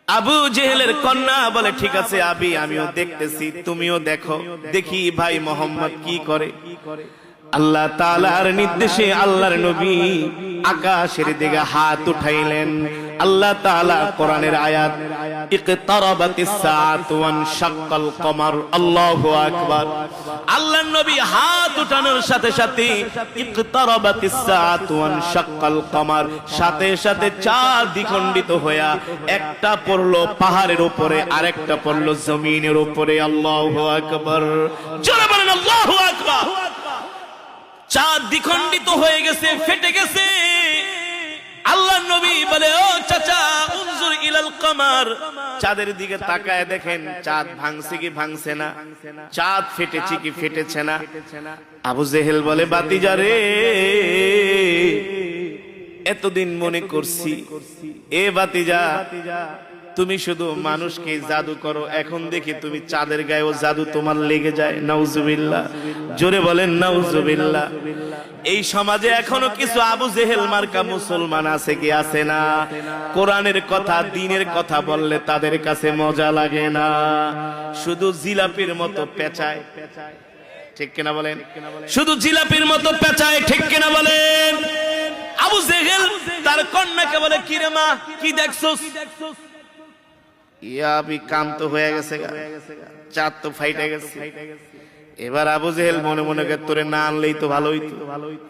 আবু জেহেলের কন্যা বলে, ঠিক আছে আমিও দেখতেছি, তুমিও দেখো, দেখি ভাই মোহাম্মদ কি করে। আল্লাহ তাআলার নির্দেশে আল্লাহর নবী আকাশের দিকে হাত উঠাইলেন। আল্লাহ তাআলা কোরআনের আয়াত, ইকতারাবাতিস সাআতু ওয়ানশাক্কাল কমার, আল্লাহু আকবার। আল্লাহর নবী হাত উঠানোর সাথে সাথে ইকতারাবাতিস সাআতু ওয়ানশাক্কাল কমার, সাথে সাথে চাঁদ দ্বিখণ্ডিত হইয়া একটা পড়লো পাহাড়ের উপরে, আরেকটা পড়লো জমিনের উপরে। আল্লাহু আকবার, জোরে বলেন আল্লাহু আকবার। চাঁদ দ্বিখণ্ডিত হয়ে গেছে, ফেটে গেছে। আল্লাহর নবী বলে, ও চাচা উনজুর ইলাল কমার, চাঁদের দিকে তাকায় দেখেন চাঁদ ভাঙছে কি ভাঙছে না, চাঁদ ফেটেছে কি ফেটেছে না। আবু জেহেল বলে, বাতিজা রে, এতদিন মনে করছি এ বাতিজা তুমি শুধু মানুষকে জাদু করো, এখন দেখি তুমি চাঁদের গায়েও জাদু তোমার লেগে যায়। নাউজুবিল্লাহ, জোরে বলেন নাউজুবিল্লাহ। এই সমাজে এখনো কিছু আবু জেহেল মার্কা মুসলমান আছে কি আছে না? কোরআনের কথা দ্বীনের কথা বললে তাদের কাছে মজা লাগে না, শুধু জিলাপির মতো পেঁচায়। ঠিক কিনা বলেন? শুধু জিলাপির মতো পেঁচায়, ঠিক কিনা বলেন? আবু জেহেল তার কন্যাকে বলে, কি রে মা, কি দেখছস? কান্ত হয়ে গেছে, চাঁদ তো ফাইটে গেছে। এবার আবু জেহেল মনে মনে করে, তোরে না আনলেই তো ভালো হইতো,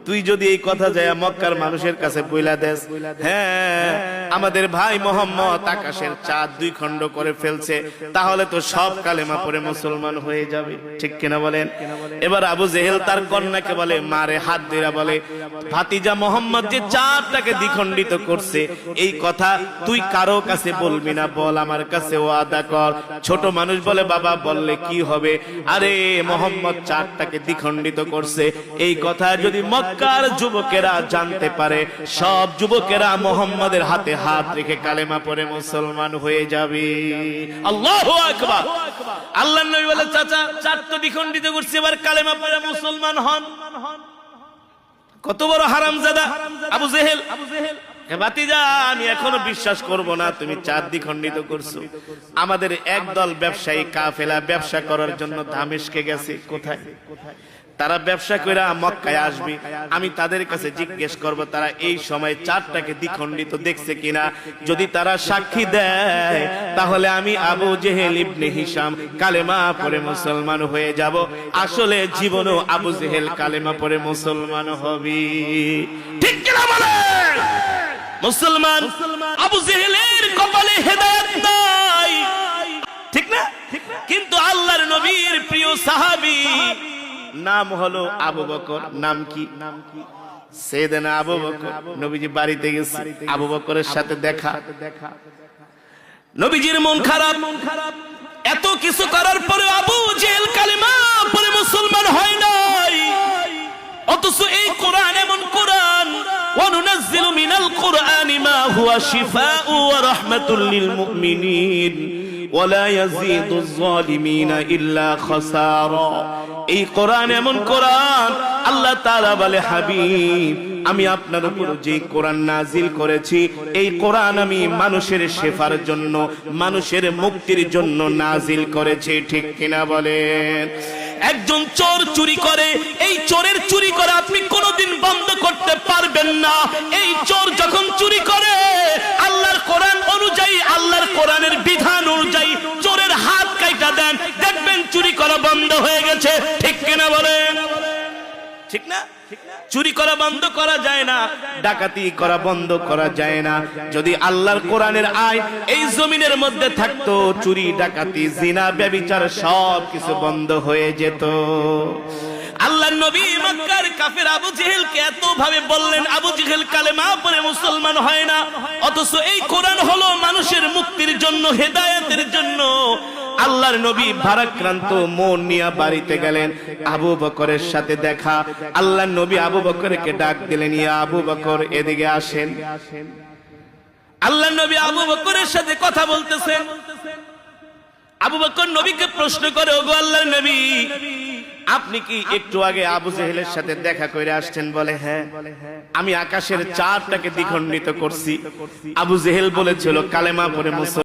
তুই যদি এই কথা যায় মক্কার মানুষের কাছে বইলা দেস, হ্যাঁ আমাদের ভাই মোহাম্মদ আকাশের চাঁদ দুই খণ্ড করে ফেলছে, তাহলে তো সব কালেমা পড়ে মুসলমান হয়ে যাবে। ঠিক কিনা বলেন? এবার আবু জেহেল তার কন্যাকে বলে, মারে হাত ধরে বলে, ভাতিজা মোহাম্মদ যে চাঁদটাকে দ্বিখণ্ডিত করছে, এই কথা তুই কারো কাছে বলবি না, বল আমার কাছে ওয়াদা কর। ছোট মানুষ বলে, বাবা বললে কি হবে? আরে মোহাম্মদ চাঁদটাকে দ্বিখণ্ডিত করছে, এই কথা যদি মক্কার যুবকেরা জানতে পারে, সব যুবকেরা মোহাম্মদের হাতে হাত রেখে কালেমা পড়ে মুসলমান হয়ে যাবে। আল্লাহু আকবার। আল্লাহর নবী বলে, চাচা চাঁদ তো দ্বিখণ্ডিত করছে, এবার কালেমা পড়ে মুসলমান হন। কত বড় হারামজাদা আবু জেহেল। ভাতিজা, আমি এখনো বিশ্বাস করব না তুমি চাঁদ দ্বিখণ্ডিত করছো। আমাদের একদল ব্যবসায়ী কাফেলা ব্যবসা করার জন্য দামেস্কে গেছে। কোথায়? তারা ব্যবসা কইরা মক্কায় আসবে, আমি তাদের কাছে জিজ্ঞেস করব তারা এই সময় চাঁদটাকে দ্বিখণ্ডিত দেখছে কিনা। যদি তারা সাক্ষী দেয়, তাহলে আমি আবু জেহেল ইবনে হিশাম কালেমা পড়ে মুসলমান হয়ে যাব। আসলে জীবনেও আবু জেহেল কালেমা পড়ে মুসলমান হবে। ঠিক কিনা বলেন? মুসলমান আবু জেহেলের কপালে হেদায়েত নাই, ঠিক না? কিন্তু আল্লাহর নবীর প্রিয় সাহাবী নাম হলো আবু বকর। নাম কি? সাইয়েদনা আবু বকর। নবীজি বাড়িতে গেছে, আবু বকরের সাথে দেখা। নবীজির মন খারাপ, এত কিছু করার পরে আবু জেহেল কালেমা পড়ে মুসলমান হয় নাই। অথচ এই কোরআন এমন কোরআন, وَنُنَزِّلُ مِنَ الْقُرْآنِ مَا هُوَ شِفَاءٌ وَرَحْمَةٌ لِّلْمُؤْمِنِينَ وَلَا يَزِيدُ الظَّالِمِينَ إِلَّا خَسَارًا। এই কোরআন এমন কোরআন, আল্লাহ তাআলা বলে, হাবিব আমি আপনার উপর যে কোরআন নাজিল করেছি, এই কোরআন আমি মানুষের শেফার জন্য, মানুষের মুক্তির জন্য নাজিল করেছি। ঠিক কিনা বলেন? একজন চোর চুরি করে, এই চোরের চুরি করা আপনি কোনোদিন বন্ধ করতে পারবেন না। এই চোর যখন চুরি করে, আল্লাহর কোরআন অনুযায়ী, আল্লাহর কোরআনের বিধান অনুযায়ী চোরের হাত কাইটা দেন, দেখবেন চুরি করা বন্ধ হয়ে গেছে। ঠিক কিনা বলেন? ঠিক না? চুরি করা বন্ধ করা যায় না, ডাকাতি করা বন্ধ করা যায় না। যদি আল্লাহর কোরআনের আইন এই জমিনের মধ্যে থাকতো, চুরি ডাকাতি জিনা ব্যভিচার সব কিছু বন্ধ হয়ে যেত। আল্লাহর নবী মক্কার কাফের আবু জেহেলকে এত ভাবে বললেন, আবু জেহেল কালেমা পড়ে মুসলমান হয় না। অথচ এই কোরআন হলো মানুষের মুক্তির জন্য, হেদায়েতের জন্য। আল্লাহর নবী ভারাক্রান্ত মন নিয়ে বাড়িতে গেলেন, আবু বকরের সাথে দেখা। আল্লাহর নবী আবু বকরকে ডাক দিলেন, ইয়া আবু বকর এদিকে আসেন। আল্লাহর নবী আবু বকরের সাথে কথা বলতেছেন। আবু বকর নবীকে প্রশ্ন করে, ওগো আল্লাহর নবী, আপনি কি একটু আগে আবু জেহেলের সাথে দেখা করে আসছেন? বলে, হ্যাঁ, আমি আকাশের চাঁদটাকে দ্বিখণ্ডিত করছি। আবু জেহেল বলেছিল কালেমা পড়ে মুসলমান